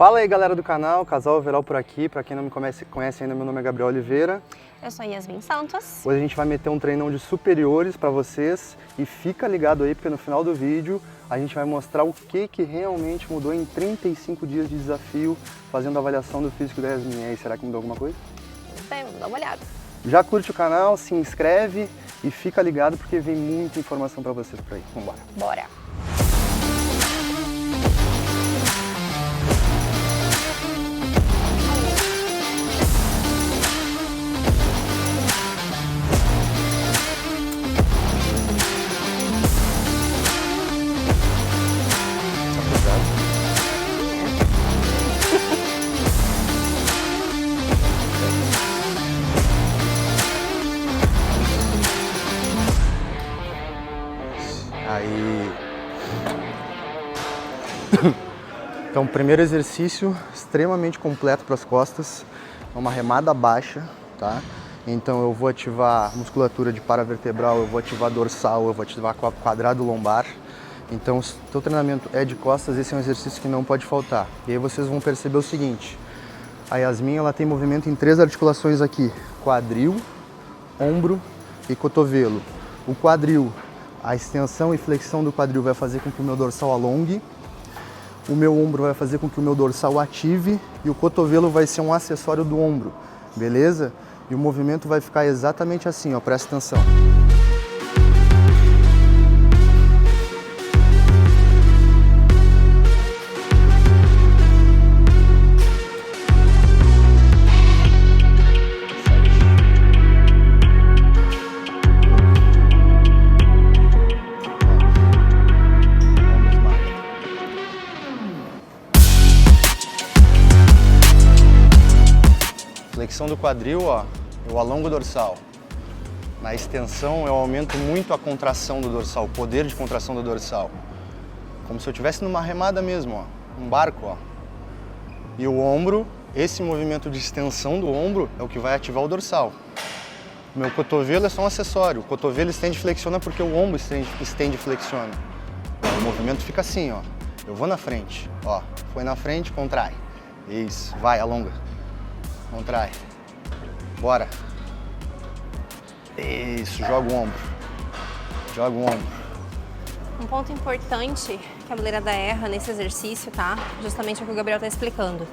Fala aí galera do canal, Casal Overall por aqui. Pra quem não me conhece ainda, meu nome é Gabriel Oliveira. Eu sou Yasmin Santos. Hoje a gente vai meter um treinão de superiores pra vocês e fica ligado aí porque no final do vídeo a gente vai mostrar o que realmente mudou em 35 dias de desafio fazendo a avaliação do físico da Yasmin. E aí, será que mudou alguma coisa? Bem, vamos dar uma olhada. Já curte o canal, se inscreve e fica ligado porque vem muita informação pra vocês por aí. Vambora! Bora! Aí. Então, primeiro exercício extremamente completo para as costas, é uma remada baixa, tá? Então eu vou ativar a musculatura de paravertebral, eu vou ativar dorsal, eu vou ativar quadrado lombar. Então, se o teu treinamento é de costas, esse é um exercício que não pode faltar. E aí vocês vão perceber o seguinte: a Yasmin, ela tem movimento em 3 articulações aqui: quadril, ombro e cotovelo. O quadril, a extensão e flexão do quadril vai fazer com que o meu dorsal alongue, o meu ombro vai fazer com que o meu dorsal ative e o cotovelo vai ser um acessório do ombro, beleza? E o movimento vai ficar exatamente assim, ó, presta atenção. Flexão do quadril, ó, eu alongo o dorsal. Na extensão, eu aumento muito a contração do dorsal, o poder de contração do dorsal. Como se eu estivesse numa remada mesmo, ó, um barco, ó. E o ombro, esse movimento de extensão do ombro é o que vai ativar o dorsal. O meu cotovelo é só um acessório. O cotovelo estende e flexiona porque o ombro estende e flexiona. O movimento fica assim, ó. Eu vou na frente, ó. Foi na frente, contrai. Isso, vai, alonga. Contrai. Bora. Isso, joga o ombro. Joga o ombro. Um ponto importante que a mulherada erra nesse exercício, tá? Justamente o que o Gabriel tá explicando.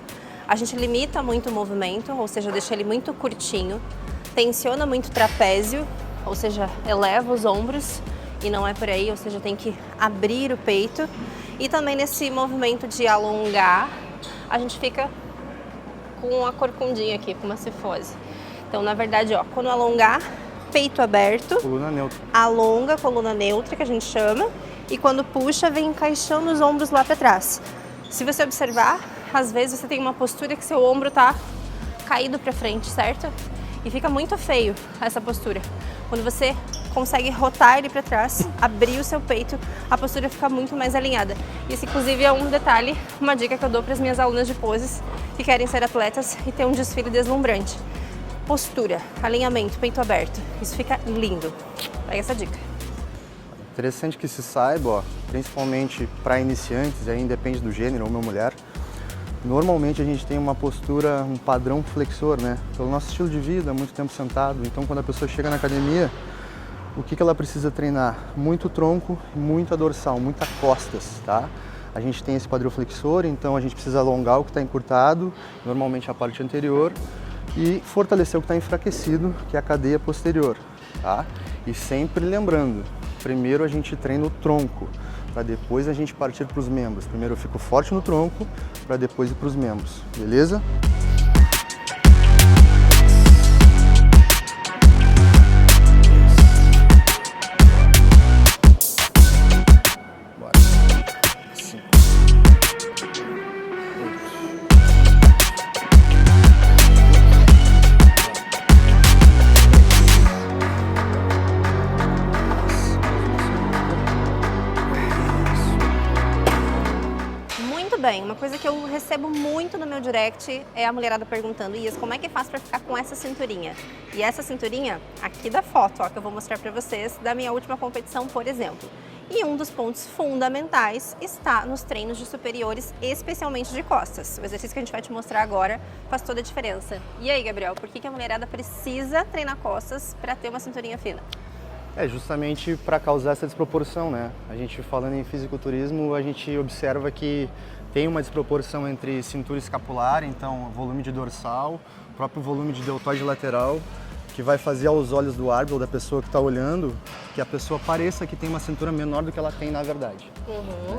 A gente limita muito o movimento, ou seja, deixa ele muito curtinho. Tensiona muito o trapézio, ou seja, eleva os ombros. E não é por aí, ou seja, tem que abrir o peito. E também nesse movimento de alongar, a gente fica com uma corcundinha aqui, com uma cifose. Então, na verdade, ó, quando alongar, peito aberto, Coluna neutra. alonga, coluna neutra, que a gente chama, e quando puxa, vem encaixando os ombros lá para trás. Se você observar, às vezes você tem uma postura que seu ombro tá caído para frente, certo? E fica muito feio essa postura. Quando você consegue rotar ele para trás, abrir o seu peito, a postura fica muito mais alinhada. Isso, inclusive, é um detalhe, uma dica que eu dou para as minhas alunas de poses que querem ser atletas e ter um desfile deslumbrante. Postura, alinhamento, peito aberto. Isso fica lindo. Pega essa dica. Interessante que se saiba, ó, principalmente para iniciantes, aí independe do gênero, homem ou mulher. Normalmente a gente tem uma postura, um padrão flexor, né? Pelo nosso estilo de vida, muito tempo sentado. Então, quando a pessoa chega na academia, o que ela precisa treinar? Muito tronco, muita dorsal, muita costas, tá? A gente tem esse quadril flexor, então a gente precisa alongar o que está encurtado, normalmente a parte anterior, e fortalecer o que está enfraquecido, que é a cadeia posterior, tá? E sempre lembrando, primeiro a gente treina o tronco, para depois a gente partir para os membros. Primeiro eu fico forte no tronco, para depois ir para os membros, beleza? Bem, uma coisa que eu recebo muito no meu direct é a mulherada perguntando: Ias, como é que faz pra ficar com essa cinturinha? E essa cinturinha aqui da foto, ó, que eu vou mostrar pra vocês, da minha última competição, por exemplo. E um dos pontos fundamentais está nos treinos de superiores, especialmente de costas. O exercício que a gente vai te mostrar agora faz toda a diferença. E aí, Gabriel, por que a mulherada precisa treinar costas para ter uma cinturinha fina? É justamente para causar essa desproporção, né? A gente falando em fisiculturismo, a gente observa que tem uma desproporção entre cintura escapular, então volume de dorsal, próprio volume de deltoide lateral, que vai fazer aos olhos do árbitro, da pessoa que está olhando, que a pessoa pareça que tem uma cintura menor do que ela tem na verdade.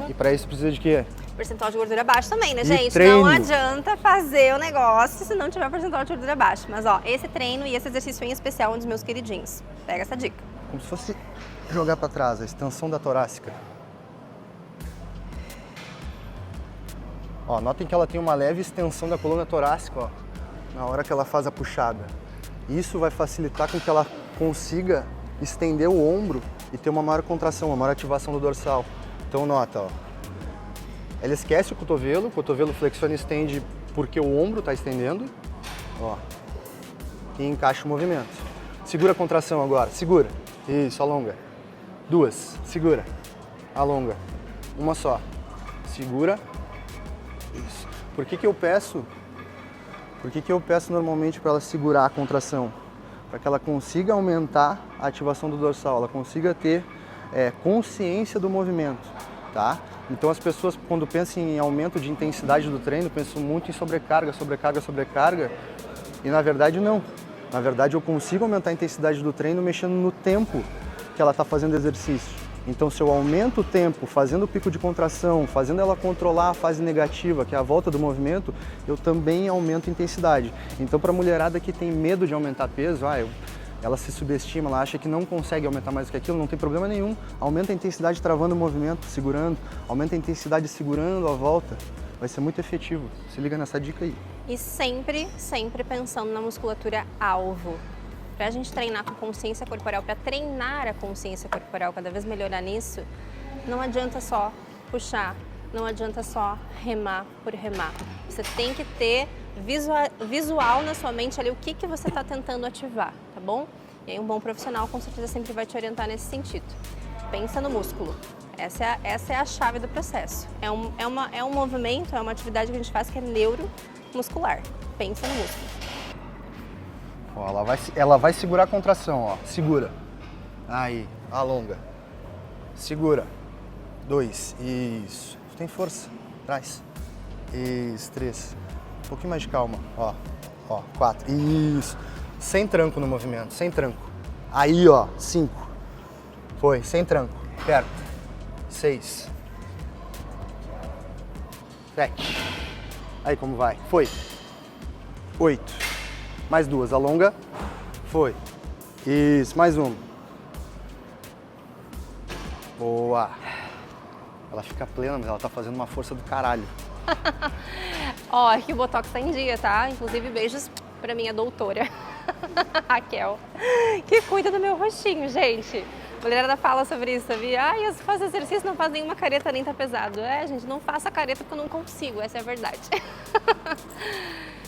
E para isso precisa de quê? Percentual de gordura baixo também, né, E gente? treino. Não adianta fazer o negócio se não tiver percentual de gordura baixo. Mas, ó, esse treino e esse exercício em especial é um dos meus queridinhos. Pega essa dica. Como se fosse jogar para trás, a extensão da torácica. Ó, notem que ela tem uma leve extensão da coluna torácica, ó, na hora que ela faz a puxada. Isso vai facilitar com que ela consiga estender o ombro e ter uma maior contração, uma maior ativação do dorsal. Então nota, ó. Ela esquece o cotovelo flexiona e estende porque o ombro está estendendo, ó. E encaixa o movimento. Segura a contração agora, segura. Isso, alonga. 2, segura. Alonga. Uma só. Segura. Isso. Por que eu peço normalmente para ela segurar a contração? Para que ela consiga aumentar a ativação do dorsal, ela consiga ter consciência do movimento, tá? Então as pessoas, quando pensam em aumento de intensidade do treino, pensam muito em sobrecarga, e na verdade não. Na verdade eu consigo aumentar a intensidade do treino mexendo no tempo que ela está fazendo exercício. Então se eu aumento o tempo, fazendo o pico de contração, fazendo ela controlar a fase negativa, que é a volta do movimento, eu também aumento a intensidade. Então para a mulherada que tem medo de aumentar peso, ela se subestima, ela acha que não consegue aumentar mais do que aquilo, não tem problema nenhum. Aumenta a intensidade travando o movimento, segurando, aumenta a intensidade segurando a volta. Vai ser muito efetivo. Se liga nessa dica aí. E sempre pensando na musculatura alvo. Para a gente treinar com consciência corporal, para treinar a consciência corporal, cada vez melhorar nisso, não adianta só puxar, não adianta só remar por remar. Você tem que ter visual na sua mente ali o que você está tentando ativar, tá bom? E aí um bom profissional com certeza sempre vai te orientar nesse sentido. Pensa no músculo. Essa é a chave do processo. É um movimento, é uma atividade que a gente faz que é neuromuscular. Pensa no músculo. Ó, ela vai segurar a contração, ó. Segura. Aí, alonga. Segura. 2. Isso. Tu tem força. Traz. Isso. 3. Um pouquinho mais de calma. Ó. 4. Isso. Sem tranco no movimento. Sem tranco. Aí, ó. 5. Foi. Sem tranco. Perto. 6. 7. Aí, como vai? Foi. 8. Mais 2, alonga. Foi. Isso, mais uma. Boa. Ela fica plena, mas ela tá fazendo uma força do caralho. Ó, que o Botox tá em dia, tá? Inclusive, beijos pra minha doutora, Raquel, que cuida do meu rostinho, gente. A mulherada fala sobre isso, sabia? Eu faço exercício, não faço nenhuma careta, nem tá pesado. Gente, não faça careta porque eu não consigo, essa é a verdade.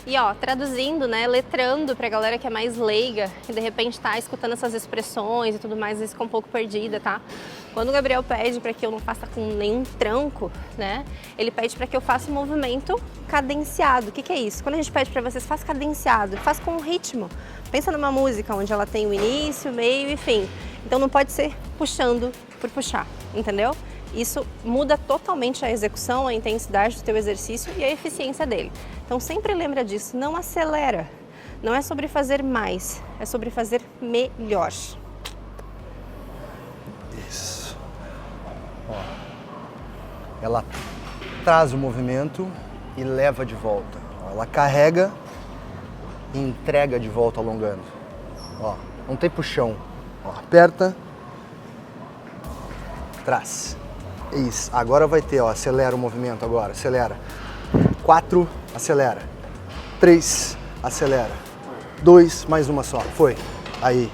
E ó, traduzindo, né, letrando pra galera que é mais leiga, que de repente tá escutando essas expressões e tudo mais, e fica um pouco perdida, tá? Quando o Gabriel pede para que eu não faça com nenhum tranco, né, ele pede para que eu faça um movimento cadenciado. O que é isso? Quando a gente pede para vocês, faça cadenciado, faz com um ritmo. Pensa numa música onde ela tem o início, meio e fim. Então não pode ser puxando por puxar, entendeu? Isso muda totalmente a execução, a intensidade do teu exercício e a eficiência dele. Então sempre lembra disso, não acelera. Não é sobre fazer mais, é sobre fazer melhor. Isso. Ó. Ela traz o movimento e leva de volta. Ó, ela carrega e entrega de volta alongando. Ó, não tem puxão. Ó, aperta, traz. Isso, agora vai ter, ó, acelera o movimento agora, acelera. 4, acelera. 3, acelera. 2, mais uma só, foi. Aí.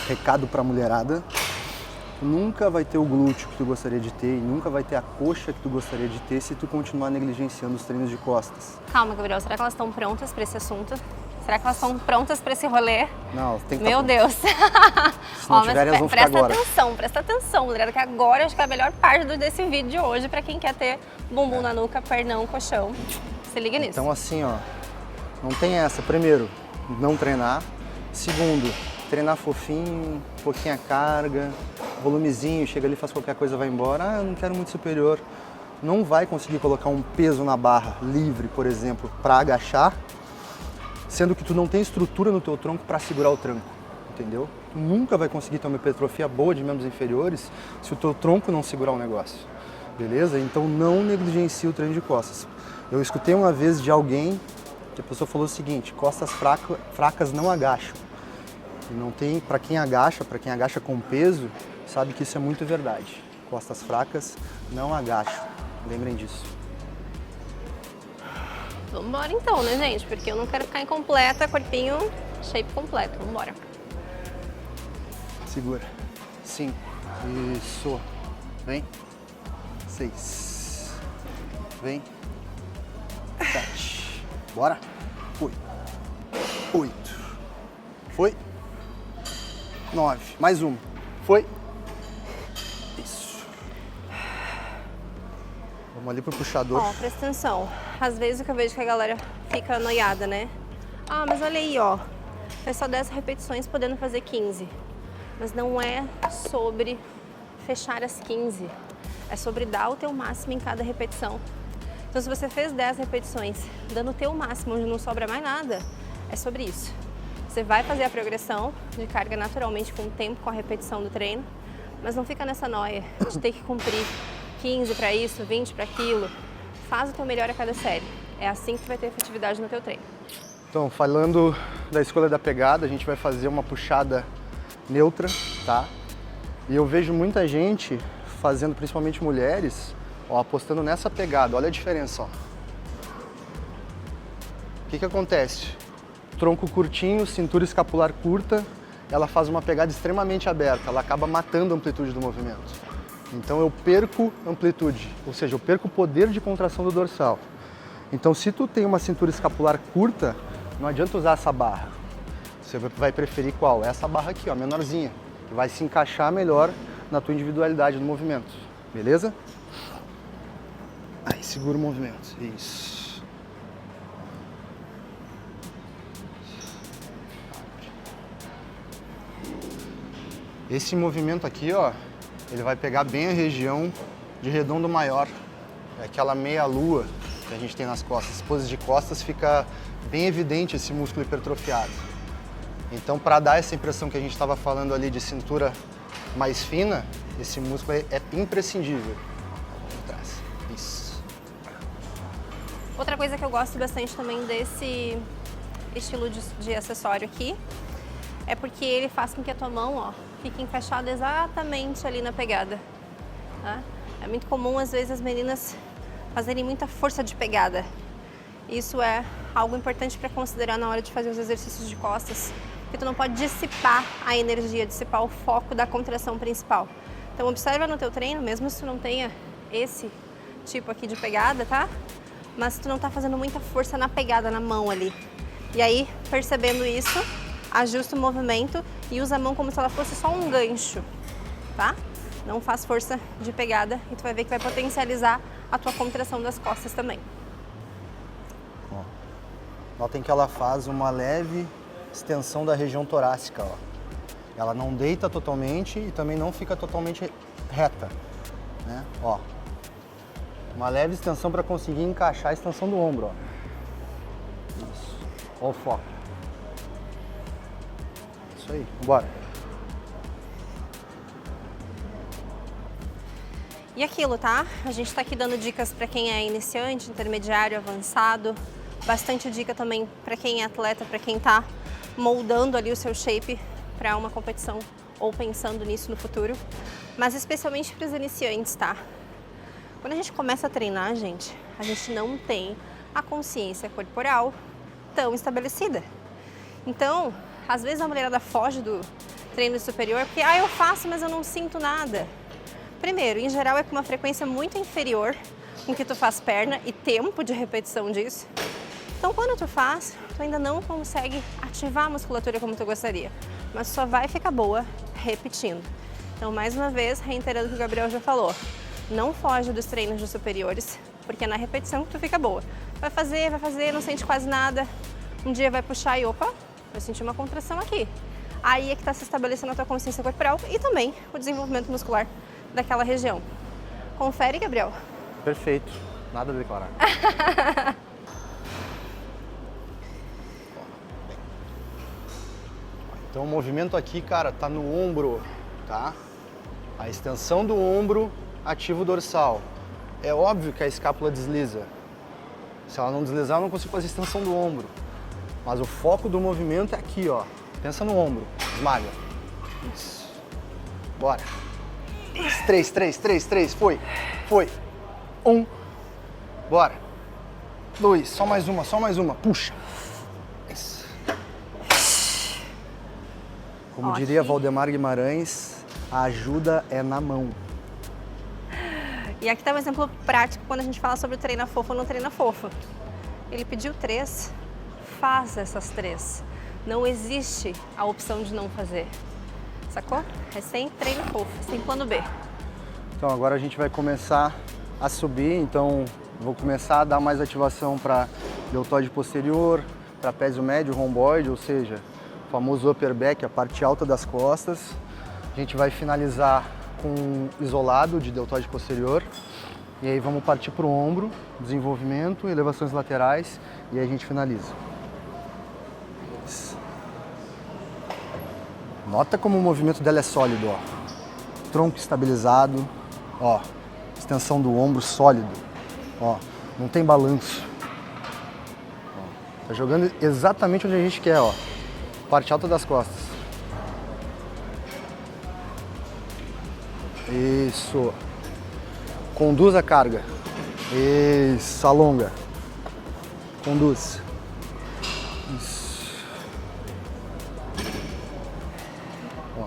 Recado pra mulherada. Tu nunca vai ter o glúteo que tu gostaria de ter e nunca vai ter a coxa que tu gostaria de ter se tu continuar negligenciando os treinos de costas. Calma, Gabriel, será que elas estão prontas para esse assunto? Será que elas estão prontas para esse rolê? Não, tem que Meu Deus. Se não tiverem, elas vão ficar agora. Presta atenção, galera, que agora acho que é a melhor parte desse vídeo de hoje para quem quer ter bumbum na nuca, pernão, colchão. Se liga nisso. Então assim, ó, não tem essa. Primeiro, não treinar. Segundo, treinar fofinho, pouquinha carga, volumezinho, chega ali, faz qualquer coisa, vai embora. Ah, eu não quero muito superior. Não vai conseguir colocar um peso na barra livre, por exemplo, para agachar, sendo que tu não tem estrutura no teu tronco para segurar o tranco, entendeu? Tu nunca vai conseguir ter uma hipertrofia boa de membros inferiores se o teu tronco não segurar o negócio, beleza? Então não negligencie o treino de costas. Eu escutei uma vez de alguém que a pessoa falou o seguinte: costas fracas não agacham. E não tem, para quem agacha com peso, sabe que isso é muito verdade. Costas fracas não agacham. Lembrem disso. Vambora então, né, gente? Porque eu não quero ficar incompleta, corpinho shape completo. Vambora. Segura. 5. Isso. Vem. 6. Vem. 7. Bora. Foi. 8. Foi. 9. Mais uma. Foi. Isso. Vamos ali pro puxador. Ó, presta atenção. Às vezes o que eu vejo que a galera fica noiada, né? Ah, mas olha aí, ó. É só 10 repetições podendo fazer 15. Mas não é sobre fechar as 15. É sobre dar o teu máximo em cada repetição. Então se você fez 10 repetições dando o teu máximo onde não sobra mais nada, é sobre isso. Você vai fazer a progressão de carga naturalmente com o tempo, com a repetição do treino, mas não fica nessa noia de ter que cumprir 15 para isso, 20 para aquilo. Faz o teu melhor a cada série. É assim que tu vai ter efetividade no teu treino. Então, falando da escolha da pegada, a gente vai fazer uma puxada neutra, tá? E eu vejo muita gente fazendo, principalmente mulheres, ó, apostando nessa pegada. Olha a diferença, ó. O que acontece? Tronco curtinho, cintura escapular curta, ela faz uma pegada extremamente aberta, ela acaba matando a amplitude do movimento. Então eu perco amplitude, ou seja, eu perco o poder de contração do dorsal. Então se tu tem uma cintura escapular curta, não adianta usar essa barra. Você vai preferir qual? Essa barra aqui, ó, menorzinha, que vai se encaixar melhor na tua individualidade do movimento, beleza? Aí, segura o movimento, isso. Esse movimento aqui, ó, ele vai pegar bem a região de redondo maior, é aquela meia-lua que a gente tem nas costas. Pose de costas fica bem evidente esse músculo hipertrofiado. Então, para dar essa impressão que a gente estava falando ali de cintura mais fina, esse músculo é imprescindível. Atrás. Isso. Outra coisa que eu gosto bastante também desse estilo de acessório aqui é porque ele faz com que a tua mão, ó, fique encaixada exatamente ali na pegada. Tá? É muito comum, às vezes, as meninas fazerem muita força de pegada. Isso é algo importante para considerar na hora de fazer os exercícios de costas, porque tu não pode dissipar a energia, dissipar o foco da contração principal. Então observa no teu treino, mesmo se tu não tenha esse tipo aqui de pegada, tá? Mas tu não tá fazendo muita força na pegada, na mão ali. E aí, percebendo isso, ajusta o movimento e usa a mão como se ela fosse só um gancho, tá? Não faz força de pegada e tu vai ver que vai potencializar a tua contração das costas também. Ó. Notem que ela faz uma leve extensão da região torácica, ó. Ela não deita totalmente e também não fica totalmente reta, né? Ó. Uma leve extensão para conseguir encaixar a extensão do ombro, ó. Isso. Ó o foco. Isso aí, bora. E aquilo, tá? A gente tá aqui dando dicas para quem é iniciante, intermediário, avançado. Bastante dica também para quem é atleta, para quem tá moldando ali o seu shape para uma competição ou pensando nisso no futuro. Mas especialmente para os iniciantes, tá? Quando a gente começa a treinar, a gente não tem a consciência corporal tão estabelecida. Então, às vezes a mulherada foge do treino superior porque, eu faço, mas eu não sinto nada. Primeiro, em geral é com uma frequência muito inferior com que tu faz perna e tempo de repetição disso. Então, quando tu faz, tu ainda não consegue ativar a musculatura como tu gostaria, mas só vai ficar boa repetindo. Então, mais uma vez, reiterando o que o Gabriel já falou, não foge dos treinos de superiores, porque é na repetição que tu fica boa. Vai fazer, não sente quase nada. Um dia vai puxar e opa, vai sentir uma contração aqui. Aí é que está se estabelecendo a tua consciência corporal e também o desenvolvimento muscular daquela região. Confere, Gabriel. Perfeito, nada a declarar. Então o movimento aqui, cara, tá no ombro, tá? A extensão do ombro ativa o dorsal. É óbvio que a escápula desliza. Se ela não deslizar, eu não consigo fazer extensão do ombro. Mas o foco do movimento é aqui, ó. Pensa no ombro, esmaga. Isso. Bora. Isso. 3, foi. 1. Bora. 2, só mais uma, puxa. Isso. Como diria Valdemar Guimarães, a ajuda é na mão. E aqui está um exemplo prático quando a gente fala sobre o treina fofo ou não treina fofo. Ele pediu 3, faz essas 3. Não existe a opção de não fazer, sacou? É sem treino fofo, sem plano B. Então agora a gente vai começar a subir, então vou começar a dar mais ativação para deltoide posterior, trapézio médio, romboide, ou seja, o famoso upper back, a parte alta das costas. A gente vai finalizar com isolado de deltoide posterior e aí vamos partir para o ombro, desenvolvimento, elevações laterais e aí a gente finaliza. Nota como o movimento dela é sólido, ó. Tronco estabilizado, ó. Extensão do ombro sólido, ó. Não tem balanço. Ó. Tá jogando exatamente onde a gente quer, ó. Parte alta das costas. Isso. Conduz a carga. Isso. Alonga. Conduz. Isso. Ó.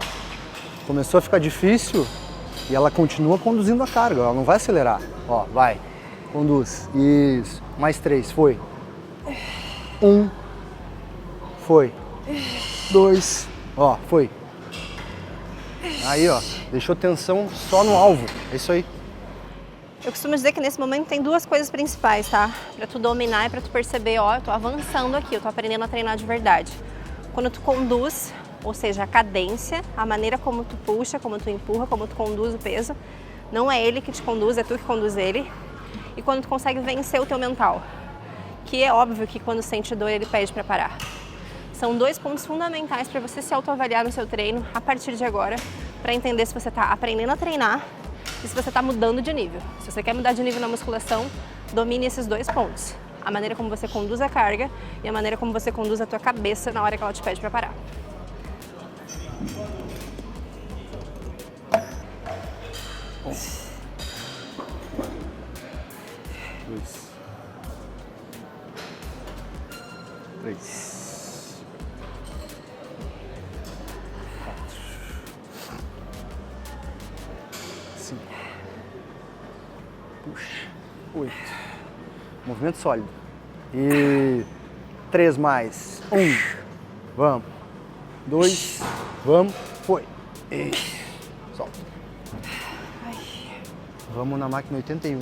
Começou a ficar difícil e ela continua conduzindo a carga. Ela não vai acelerar. Ó, vai. Conduz. Isso. Mais 3. Foi. 1. Foi. 2. Ó, foi. Aí, ó. Deixou tensão só no alvo. É isso aí. Eu costumo dizer que nesse momento tem 2 coisas principais, tá? Pra tu dominar e pra tu perceber, ó, eu tô avançando aqui, eu tô aprendendo a treinar de verdade. Quando tu conduz, ou seja, a cadência, a maneira como tu puxa, como tu empurra, como tu conduz o peso, não é ele que te conduz, é tu que conduz ele. E quando tu consegue vencer o teu mental, que é óbvio que quando sente dor ele pede pra parar. São 2 pontos fundamentais para você se autoavaliar no seu treino a partir de agora, para entender se você está aprendendo a treinar e se você está mudando de nível. Se você quer mudar de nível na musculação, domine esses 2 pontos. A maneira como você conduz a carga e a maneira como você conduz a tua cabeça na hora que ela te pede para parar. Dois. 3. 5. Puxa. 8. Movimento sólido. E 3 mais. 1. Vamos. 2. Vamos. Foi. E solta. Vamos na máquina 81.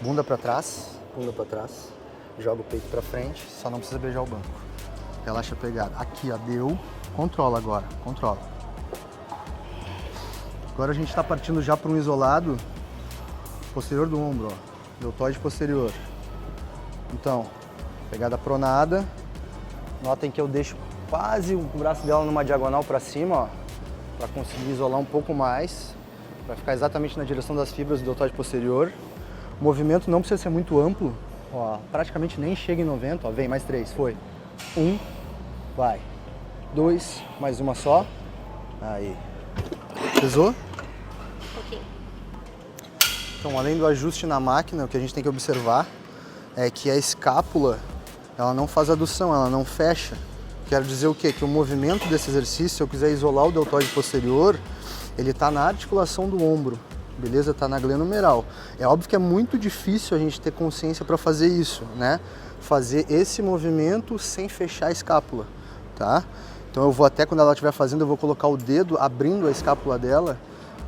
Bunda para trás. Bunda para trás. Joga o peito para frente. Só não precisa beijar o banco. Relaxa a pegada. Aqui, ó. Deu. Controla agora. Controla. Agora a gente está partindo já para um isolado posterior do ombro, ó. Deltoide posterior. Então, pegada pronada. Notem que eu deixo quase o braço dela numa diagonal para cima, ó, para conseguir isolar um pouco mais, para ficar exatamente na direção das fibras do deltoide posterior. O movimento não precisa ser muito amplo, ó, praticamente nem chega em 90, ó. Vem, mais 3, foi. 1, vai. 2, mais uma só. Aí. Pesou? Um pouquinho. Então, além do ajuste na máquina, o que a gente tem que observar é que a escápula, ela não faz adução, ela não fecha. Quero dizer o quê? Que o movimento desse exercício, se eu quiser isolar o deltoide posterior, ele está na articulação do ombro. beleza? Tá na glenomeral. É óbvio que é muito difícil a gente ter consciência para fazer isso, né? Fazer esse movimento sem fechar a escápula, tá? Então eu vou até, quando ela estiver fazendo, eu vou colocar o dedo abrindo a escápula dela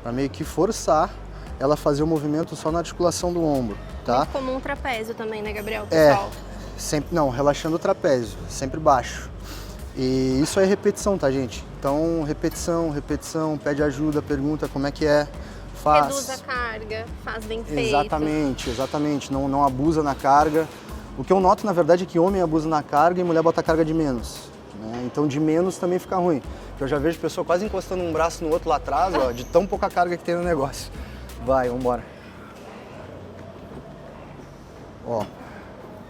para meio que forçar ela fazer o movimento só na articulação do ombro, tá? Muito comum trapézio também, né, Gabriel, pessoal? Sempre, não, relaxando o trapézio, sempre baixo. E isso é repetição, tá, gente? Então, repetição, repetição, pede ajuda, pergunta como é que é, faz. Reduz a carga, faz bem feito. Exatamente, não abusa na carga. O que eu noto, na verdade, é que homem abusa na carga e mulher bota a carga de menos, né? Então, de menos também fica ruim. Eu já vejo pessoa quase encostando um braço no outro lá atrás, ó, de tão pouca carga que tem no negócio. Vai, vambora. Ó,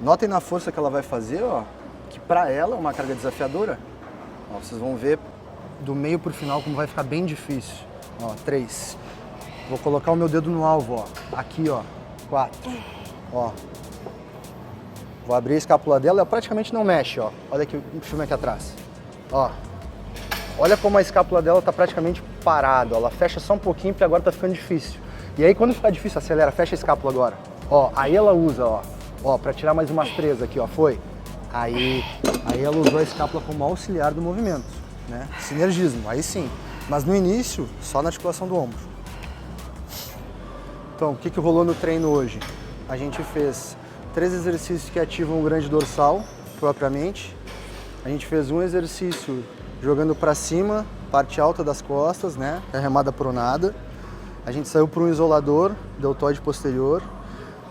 notem na força que ela vai fazer, ó, que pra ela é uma carga desafiadora. Ó, vocês vão ver do meio pro final como vai ficar bem difícil. Ó, 3. Vou colocar o meu dedo no alvo, ó. Aqui, ó. 4. Ó. Vou abrir a escápula dela, ela praticamente não mexe, ó. Olha aqui o filme aqui atrás. Ó. Olha como a escápula dela tá praticamente parada, ó. Ela fecha só um pouquinho porque agora tá ficando difícil. E aí quando ficar difícil, acelera, fecha a escápula agora. Ó, aí ela usa, ó. Ó, pra tirar mais umas 3 aqui, ó. Foi. Aí ela usou a escápula como auxiliar do movimento, né? Sinergismo, aí sim. Mas no início, só na articulação do ombro. Então, o que rolou no treino hoje? A gente fez 3 exercícios que ativam o grande dorsal, propriamente. A gente fez um exercício jogando para cima, parte alta das costas, né? É remada pronada. A gente saiu para um isolador, deltoide posterior.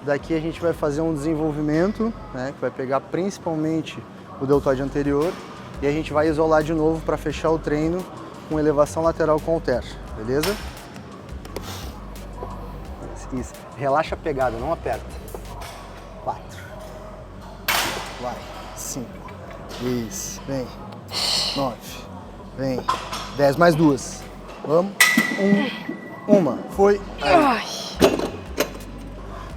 Daqui a gente vai fazer um desenvolvimento, né? Que vai pegar principalmente o deltoide anterior. E a gente vai isolar de novo para fechar o treino com elevação lateral com halter, beleza? Isso. Relaxa a pegada, não aperta. 4. Vai. 5. Isso. Vem. 9. Vem. 10. Mais 2. Vamos. 1. Uma. Foi. Aí.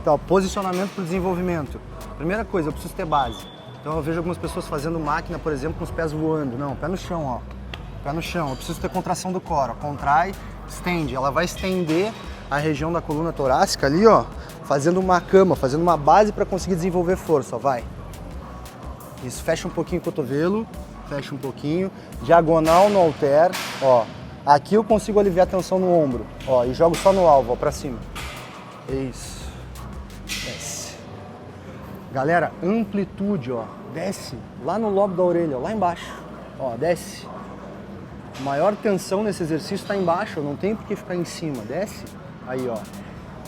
Então, posicionamento para o desenvolvimento. Primeira coisa, eu preciso ter base. Então eu vejo algumas pessoas fazendo máquina, por exemplo, com os pés voando. Não, pé no chão, ó. Pé no chão. Eu preciso ter contração do core. Ó. Contrai, estende. Ela vai estender a região da coluna torácica ali, ó, fazendo uma cama, fazendo uma base para conseguir desenvolver força, ó, vai. Isso, fecha um pouquinho o cotovelo, fecha um pouquinho, diagonal no halter, ó. Aqui eu consigo aliviar a tensão no ombro, ó, e jogo só no alvo, ó, pra cima. Isso. Desce. Galera, amplitude, ó, desce lá no lobo da orelha, ó, lá embaixo, ó, desce. Maior tensão nesse exercício está embaixo, não tem por que ficar em cima, desce. Aí, ó.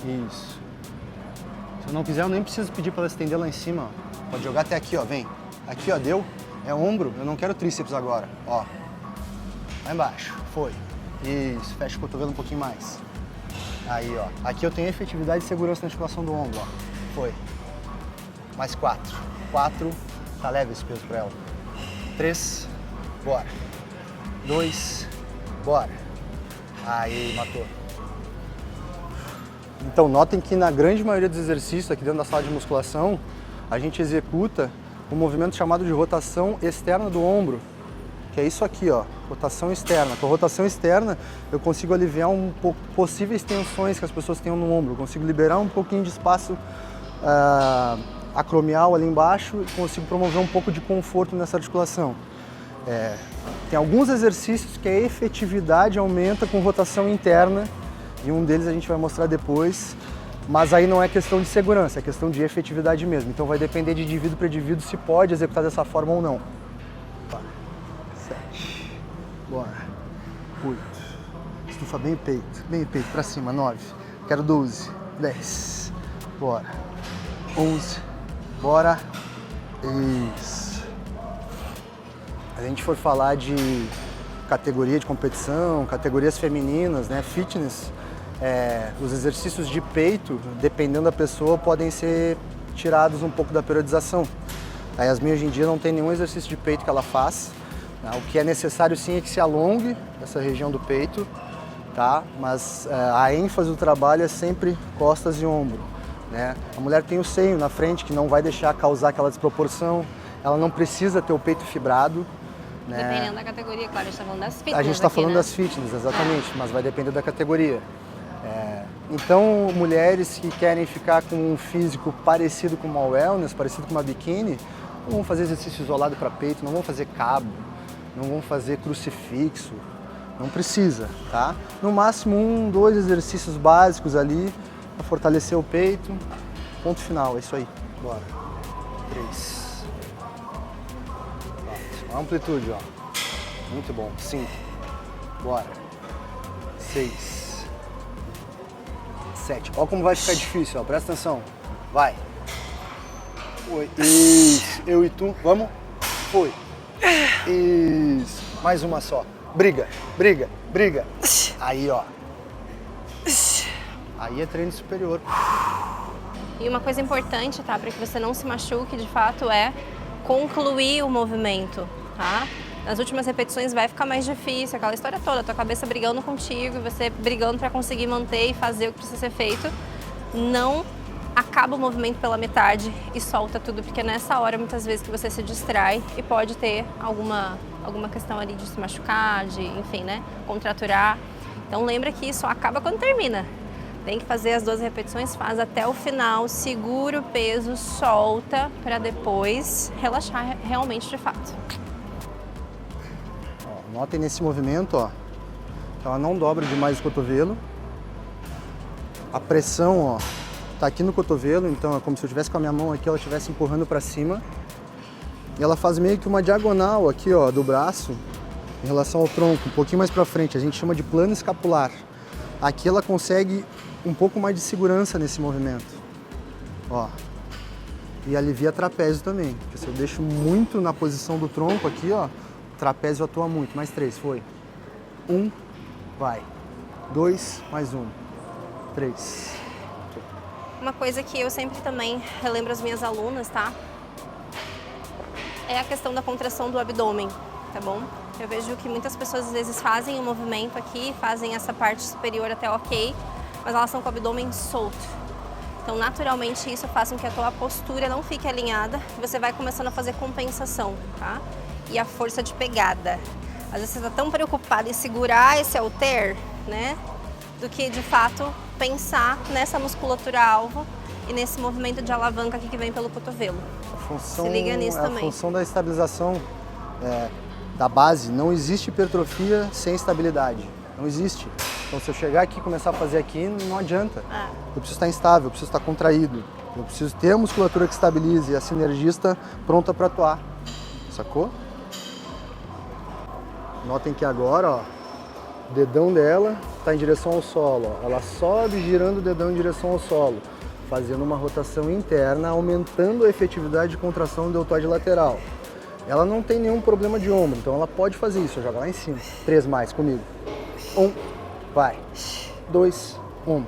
Isso. Se eu não quiser, eu nem preciso pedir para ela estender lá em cima, ó. Pode jogar até aqui, ó, vem. Aqui, ó, deu. É ombro, eu não quero tríceps agora, ó. Lá embaixo, foi. Isso, fecha o cotovelo um pouquinho mais. Aí, ó. Aqui eu tenho efetividade e segurança na articulação do ombro, ó. Foi. Mais 4. 4. Tá leve esse peso para ela. 3. Bora. 2. Bora. Aí, matou. Então, notem que na grande maioria dos exercícios aqui dentro da sala de musculação, a gente executa um movimento chamado de rotação externa do ombro, que é isso aqui, ó, rotação externa. Com a rotação externa, eu consigo aliviar um pouco possíveis tensões que as pessoas tenham no ombro, eu consigo liberar um pouquinho de espaço acromial ali embaixo e consigo promover um pouco de conforto nessa articulação. Tem alguns exercícios que a efetividade aumenta com rotação interna, e um deles a gente vai mostrar depois, mas aí não é questão de segurança, é questão de efetividade mesmo. Então vai depender de indivíduo para indivíduo se pode executar dessa forma ou não. 7, bora, 8, estufa bem o peito para cima, 9, quero 12, 10, bora, 11, bora, isso. Se a gente for falar de categoria de competição, categorias femininas, né, fitness, os exercícios de peito, dependendo da pessoa, podem ser tirados um pouco da periodização. A Yasmin hoje em dia não tem nenhum exercício de peito que ela faz. Né? O que é necessário sim é que se alongue essa região do peito, tá? Mas a ênfase do trabalho é sempre costas e ombro. Né? A mulher tem o seio na frente que não vai deixar causar aquela desproporção, ela não precisa ter o peito fibrado. Né? Dependendo da categoria, claro, a gente está falando das fitness. A gente está falando né? das fitness, exatamente, mas vai depender da categoria. Então, mulheres que querem ficar com um físico parecido com uma wellness, parecido com uma biquíni, não vão fazer exercício isolado para peito, não vão fazer cabo, não vão fazer crucifixo, não precisa, tá? No máximo 1, 2 exercícios básicos ali para fortalecer o peito. Ponto final, é isso aí. Bora. 3. 4. Amplitude, ó. Muito bom. 5. Bora. 6. 7. Olha como vai ficar difícil, ó. Presta atenção. Vai. 8. Isso. Eu e tu. Vamos? Foi. Isso. Mais uma só. Briga, briga, briga. Aí, ó. Aí é treino superior. E uma coisa importante, tá? Para que você não se machuque, de fato, é concluir o movimento, tá? Nas últimas repetições vai ficar mais difícil, aquela história toda, tua cabeça brigando contigo, você brigando para conseguir manter e fazer o que precisa ser feito. Não acaba o movimento pela metade e solta tudo, porque nessa hora, muitas vezes, que você se distrai e pode ter alguma questão ali de se machucar, de, enfim, né, contraturar. Então lembra que isso acaba quando termina. Tem que fazer as 12 repetições, faz até o final, segura o peso, solta, para depois relaxar realmente de fato. Ó, notem nesse movimento, ó, que ela não dobra demais o cotovelo. A pressão, ó, tá aqui no cotovelo, então é como se eu tivesse com a minha mão aqui, ela estivesse empurrando para cima. E ela faz meio que uma diagonal aqui, ó, do braço em relação ao tronco, um pouquinho mais para frente. A gente chama de plano escapular. Aqui ela consegue um pouco mais de segurança nesse movimento, ó. E alivia trapézio também, porque se eu deixo muito na posição do tronco aqui, ó, o trapézio atua muito. Mais 3, foi. 1, vai. 2, mais 1. 3. Uma coisa que eu sempre também relembro as minhas alunas, tá? É a questão da contração do abdômen, tá bom? Eu vejo que muitas pessoas às vezes fazem o movimento aqui, fazem essa parte superior até ok, mas elas estão com o abdômen solto. Então, naturalmente, isso faz com que a tua postura não fique alinhada e você vai começando a fazer compensação, tá? E a força de pegada. Às vezes você está tão preocupado em segurar esse halter, né? Do que, de fato, pensar nessa musculatura alvo e nesse movimento de alavanca aqui que vem pelo cotovelo. Se liga nisso também. A função da estabilização da base, não existe hipertrofia sem estabilidade. Não existe. Então, se eu chegar aqui e começar a fazer aqui, não adianta. Eu preciso estar instável, eu preciso estar contraído. Eu preciso ter a musculatura que estabilize, a sinergista pronta para atuar. Sacou? Notem que agora, ó, o dedão dela está em direção ao solo. Ó. Ela sobe girando o dedão em direção ao solo, fazendo uma rotação interna, aumentando a efetividade de contração do deltoide lateral. Ela não tem nenhum problema de ombro, então ela pode fazer isso. Joga lá em cima. 3 mais comigo. 1, vai. 2, 1.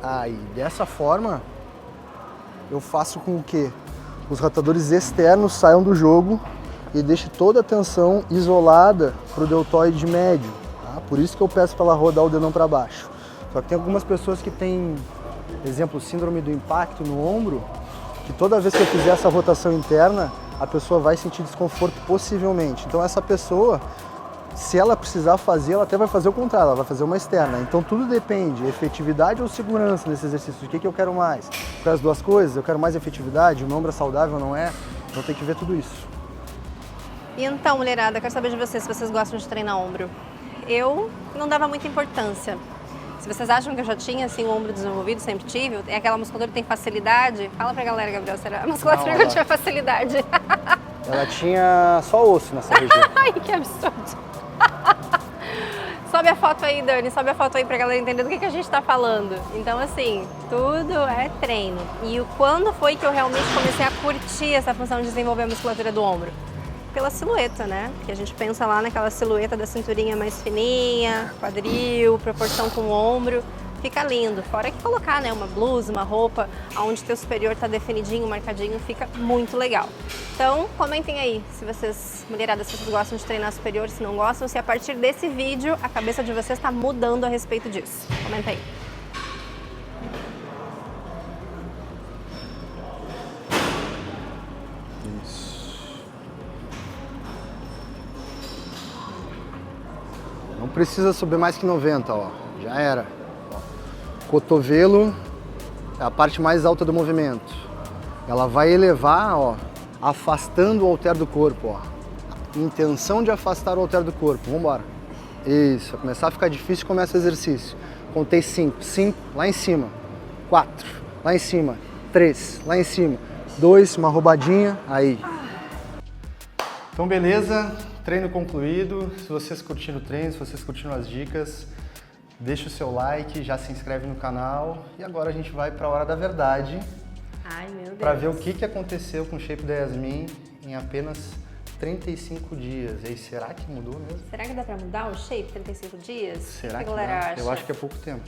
Aí, dessa forma, eu faço com que os rotadores externos saiam do jogo e deixe toda a tensão isolada para o deltoide médio. Tá? Por isso que eu peço para ela rodar o dedão para baixo. Só que tem algumas pessoas que têm, exemplo, síndrome do impacto no ombro, que toda vez que eu fizer essa rotação interna, a pessoa vai sentir desconforto possivelmente. Então essa pessoa, se ela precisar fazer, ela até vai fazer o contrário, ela vai fazer uma externa. Então tudo depende, efetividade ou segurança nesse exercício. O que eu quero mais? Para as duas coisas, eu quero mais efetividade, o meu ombro é saudável, não é? Então tem que ver tudo isso. E então, mulherada, quero saber de vocês se vocês gostam de treinar ombro. Eu não dava muita importância. Se vocês acham que eu já tinha assim, o ombro desenvolvido, sempre tive, é aquela musculatura que tem facilidade, fala pra galera, Gabriel, será a musculatura que eu tinha facilidade? Ela tinha só osso nessa região. Ai, que absurdo. Sobe a foto aí, Dani, sobe a foto aí pra galera entender do que a gente tá falando. Então, assim, tudo é treino. E quando foi que eu realmente comecei a curtir essa função de desenvolver a musculatura do ombro? Pela silhueta, né? Porque a gente pensa lá naquela silhueta da cinturinha mais fininha, quadril, proporção com o ombro, fica lindo. Fora que colocar, né, uma blusa, uma roupa, onde teu superior tá definidinho, marcadinho, fica muito legal. Então, comentem aí se vocês, mulherada, se vocês gostam de treinar superior, se não gostam, se a partir desse vídeo a cabeça de vocês está mudando a respeito disso. Comenta aí. Não precisa subir mais que 90, ó. Já era. Ó. cotovelo é a parte mais alta do movimento. Ela vai elevar, ó, afastando o halter do corpo, ó. Intenção de afastar o halter do corpo. Vamos embora. Isso, vai começar a ficar difícil, começa o exercício. Contei 5, 5, lá em cima. 4, lá em cima. 3, lá em cima. 2, uma roubadinha, aí. Então beleza, treino concluído. Se vocês curtiram o treino, se vocês curtiram as dicas, deixa o seu like, já se inscreve no canal. E agora a gente vai para a hora da verdade. Ai, meu Deus. Para ver o que aconteceu com o shape da Yasmin em apenas 35 dias. E aí, será que mudou mesmo? Será que dá pra mudar o shape 35 dias? Será O que a galera dá? acha? Eu acho que é pouco tempo.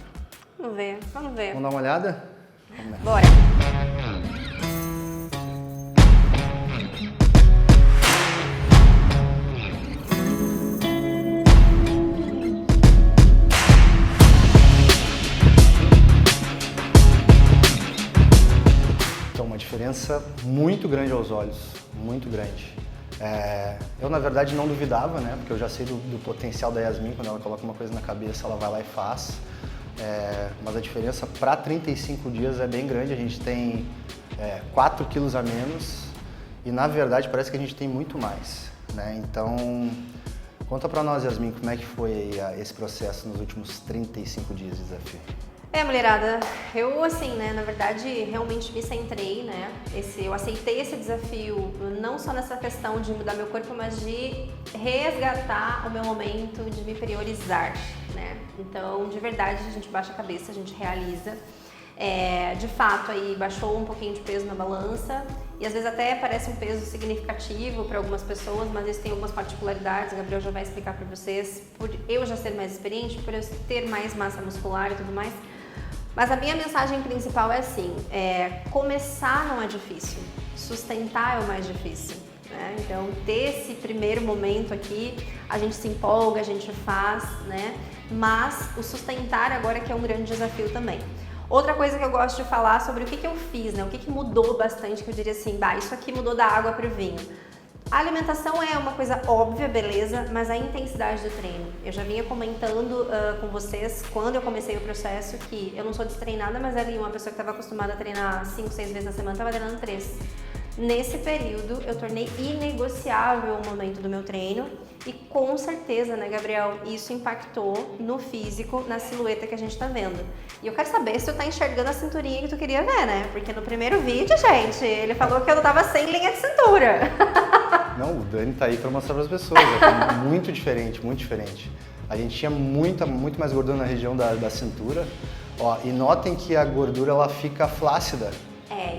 Vamos ver, vamos ver. Vamos dar uma olhada? Vamos nessa. Bora. Então, uma diferença muito grande aos olhos, muito grande. Eu, na verdade, não duvidava, né? Porque eu já sei do potencial da Yasmin, quando ela coloca uma coisa na cabeça, ela vai lá e faz. Mas a diferença para 35 dias é bem grande, a gente tem 4 quilos a menos e, na verdade, parece que a gente tem muito mais, né? Então, conta pra nós, Yasmin, como é que foi esse processo nos últimos 35 dias de desafio? Mulherada, eu assim, né, na verdade, realmente me centrei, né, eu aceitei esse desafio não só nessa questão de mudar meu corpo, mas de resgatar o meu momento, de me priorizar, né, então, de verdade, a gente baixa a cabeça, a gente realiza, de fato, aí baixou um pouquinho de peso na balança e às vezes até parece um peso significativo para algumas pessoas, mas isso tem algumas particularidades, o Gabriel já vai explicar para vocês, por eu já ser mais experiente, por eu ter mais massa muscular e tudo mais. Mas a minha mensagem principal é assim, começar não é difícil, sustentar é o mais difícil, né? Então, ter esse primeiro momento aqui, a gente se empolga, a gente faz, né? Mas o sustentar agora que é um grande desafio também. Outra coisa que eu gosto de falar sobre o que eu fiz, né? O que mudou bastante, que eu diria assim, isso aqui mudou da água para o vinho. A alimentação é uma coisa óbvia, beleza, mas a intensidade do treino. Eu já vinha comentando com vocês, quando eu comecei o processo, que eu não sou destreinada, mas ali uma pessoa que estava acostumada a treinar 5, 6 vezes na semana, estava treinando 3. Nesse período, eu tornei inegociável o momento do meu treino e com certeza, né, Gabriel, isso impactou no físico, na silhueta que a gente tá vendo. E eu quero saber se tu tá enxergando a cinturinha que tu queria ver, né? Porque no primeiro vídeo, gente, ele falou que eu tava sem linha de cintura. Não, o Dani tá aí para mostrar para as pessoas, é muito diferente, muito diferente. A gente tinha muito mais gordura na região da cintura, ó, e notem que a gordura ela fica flácida.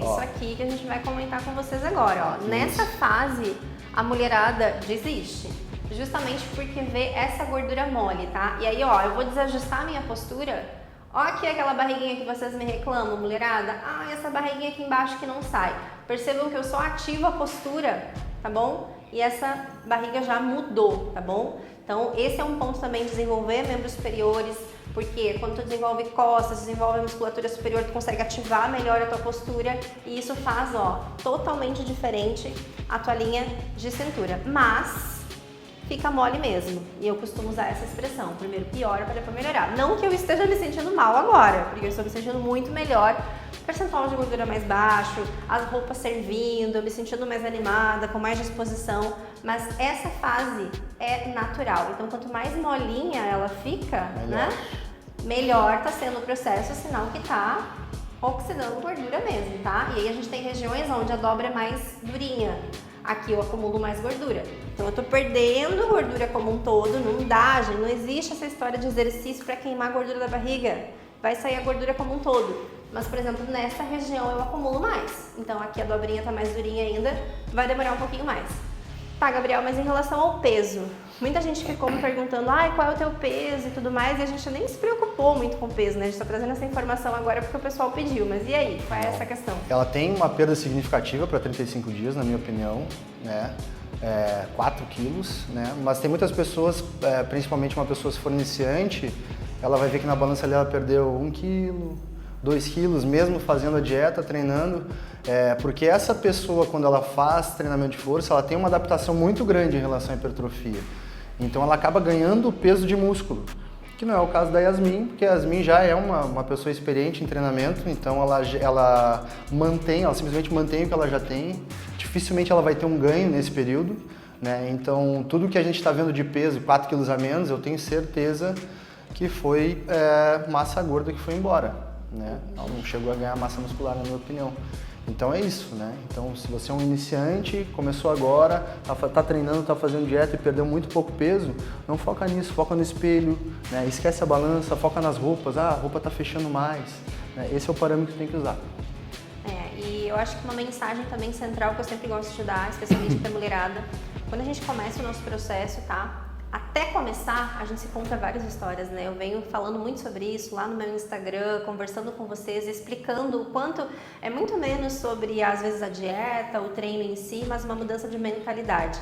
Isso aqui que a gente vai comentar com vocês agora, ó. Nessa fase, a mulherada desiste, justamente porque vê essa gordura mole, tá? E aí, ó, eu vou desajustar a minha postura. Ó aqui aquela barriguinha que vocês me reclamam, mulherada. Essa barriguinha aqui embaixo que não sai. Percebam que eu só ativo a postura, tá bom? E essa barriga já mudou, tá bom? Então, esse é um ponto também de desenvolver membros superiores, porque quando tu desenvolve costas, desenvolve a musculatura superior, tu consegue ativar melhor a tua postura e isso faz, ó, totalmente diferente a tua linha de cintura. Mas fica mole mesmo. E eu costumo usar essa expressão, primeiro piora para depois melhorar. Não que eu esteja me sentindo mal agora, porque eu estou me sentindo muito melhor, percentual de gordura mais baixo, as roupas servindo, eu me sentindo mais animada, com mais disposição, mas essa fase é natural. Então, quanto mais molinha ela fica, né, melhor tá sendo o processo, sinal que tá oxidando gordura mesmo, tá? E aí a gente tem regiões onde a dobra é mais durinha. Aqui eu acumulo mais gordura. Então eu tô perdendo gordura como um todo, não dá, gente, não existe essa história de exercício para queimar a gordura da barriga. Vai sair a gordura como um todo. Mas, por exemplo, nessa região eu acumulo mais. Então aqui a dobrinha tá mais durinha ainda, vai demorar um pouquinho mais. Tá, Gabriel, mas em relação ao peso, muita gente ficou me perguntando, qual é o teu peso e tudo mais, e a gente nem se preocupou muito com o peso, né? A gente tá trazendo essa informação agora porque o pessoal pediu, mas e aí? Qual é essa questão? Ela tem uma perda significativa para 35 dias, na minha opinião, né? 4 quilos, né? Mas tem muitas pessoas, principalmente uma pessoa se for iniciante, ela vai ver que na balança ali ela perdeu 1 quilo, 2 quilos, mesmo fazendo a dieta, treinando, porque essa pessoa, quando ela faz treinamento de força, ela tem uma adaptação muito grande em relação à hipertrofia. Então ela acaba ganhando peso de músculo. Que não é o caso da Yasmin, porque a Yasmin já é uma pessoa experiente em treinamento, então ela simplesmente mantém o que ela já tem, dificilmente ela vai ter um ganho nesse período, né? Então tudo que a gente está vendo de peso, 4 quilos a menos, eu tenho certeza que foi massa gorda que foi embora, né? Ela não chegou a ganhar massa muscular, na minha opinião. Então é isso, né? Então se você é um iniciante, começou agora, tá treinando, tá fazendo dieta e perdeu muito pouco peso, não foca nisso, foca no espelho, né? Esquece a balança, foca nas roupas, a roupa tá fechando mais, né? Esse é o parâmetro que tem que usar. E eu acho que uma mensagem também central que eu sempre gosto de dar, especialmente para a mulherada, quando a gente começa o nosso processo, tá? Até começar, a gente se conta várias histórias, né? Eu venho falando muito sobre isso lá no meu Instagram, conversando com vocês, explicando o quanto é muito menos sobre, às vezes, a dieta, o treino em si, mas uma mudança de mentalidade.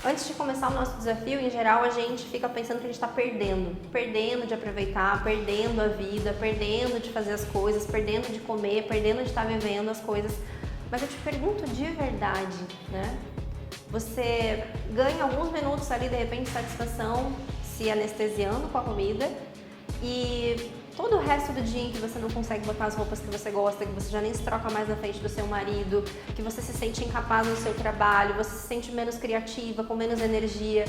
Antes de começar o nosso desafio, em geral, a gente fica pensando que a gente está perdendo de aproveitar, perdendo a vida, perdendo de fazer as coisas, perdendo de comer, perdendo de estar vivendo as coisas. Mas eu te pergunto de verdade, né? Você ganha alguns minutos ali, de repente, de satisfação, se anestesiando com a comida, e todo o resto do dia em que você não consegue botar as roupas que você gosta, que você já nem se troca mais na frente do seu marido, que você se sente incapaz no seu trabalho, você se sente menos criativa, com menos energia.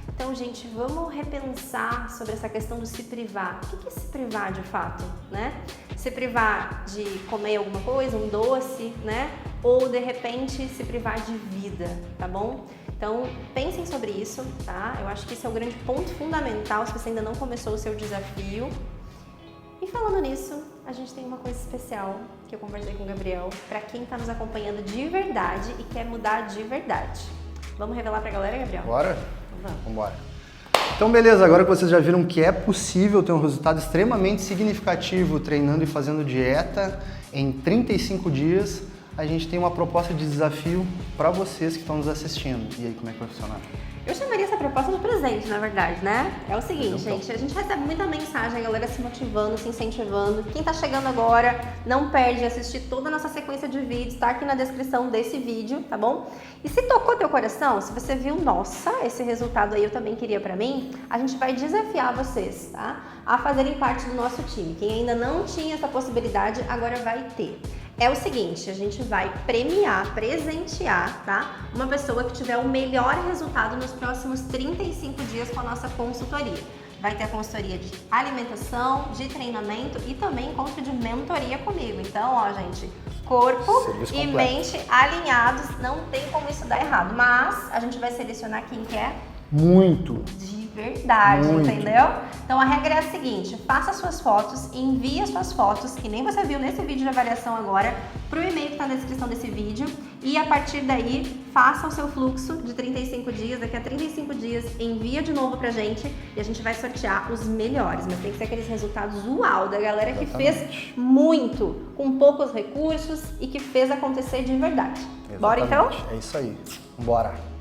Então, gente, vamos repensar sobre essa questão do se privar. O que é se privar de fato, né? Se privar de comer alguma coisa, um doce, né? Ou, de repente, se privar de vida, tá bom? Então, pensem sobre isso, tá? Eu acho que esse é o grande ponto fundamental se você ainda não começou o seu desafio. E falando nisso, a gente tem uma coisa especial que eu conversei com o Gabriel para quem está nos acompanhando de verdade e quer mudar de verdade. Vamos revelar pra galera, Gabriel? Bora? Vamos embora. Então, beleza, agora que vocês já viram que é possível ter um resultado extremamente significativo treinando e fazendo dieta em 35 dias, a gente tem uma proposta de desafio para vocês que estão nos assistindo. E aí, como é que vai funcionar? Eu chamaria essa proposta de presente, na verdade, né? É o seguinte, gente, a gente recebe muita mensagem, a galera se motivando, se incentivando. Quem tá chegando agora, não perde de assistir toda a nossa sequência de vídeos, tá aqui na descrição desse vídeo, tá bom? E se tocou teu coração, se você viu, nossa, esse resultado aí eu também queria pra mim, a gente vai desafiar vocês, tá? A fazerem parte do nosso time. Quem ainda não tinha essa possibilidade, agora vai ter. É o seguinte, a gente vai presentear, tá? Uma pessoa que tiver o melhor resultado nos próximos 35 dias com a nossa consultoria. Vai ter a consultoria de alimentação, de treinamento e também encontro de mentoria comigo. Então, ó, gente, corpo e mente alinhados, não tem como isso dar errado. Mas a gente vai selecionar quem quer muito. De verdade, entendeu? Então a regra é a seguinte, faça suas fotos, envie as suas fotos, que nem você viu nesse vídeo de avaliação agora, pro e-mail que está na descrição desse vídeo, e a partir daí faça o seu fluxo de 35 dias, daqui a 35 dias envia de novo pra gente e a gente vai sortear os melhores, mas tem que ser aqueles resultados uau, da galera que fez muito, com poucos recursos e que fez acontecer de verdade. Exatamente. Bora então? É isso aí, bora!